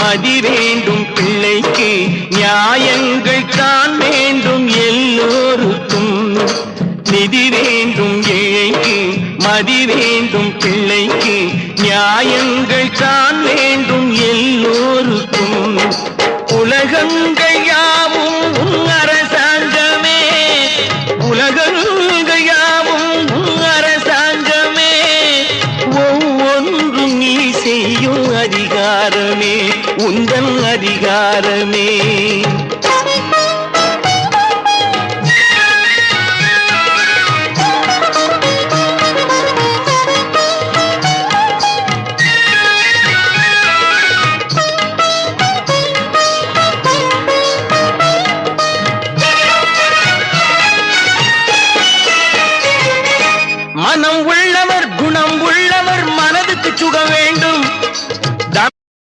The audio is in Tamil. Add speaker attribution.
Speaker 1: மதி வேண்டும் பிள்ளைக்கு நியாயங்கள் தான் வேண்டும் எல்லோருக்கும் நிதி வேண்டும் ஏழைக்கு மதி வேண்டும் பிள்ளைக்கு நியாயங்கள் தான் வேண்டும் எல்லோருக்கும் உலகங்கள் யாவும் உன் அரசாங்கமே உலகங்கள் யாவும் உன் அரசாங்கமே ஒவ்வொன்றும் நீ செய்யும் அதிகாரமே உந்தன் அதிகாரமே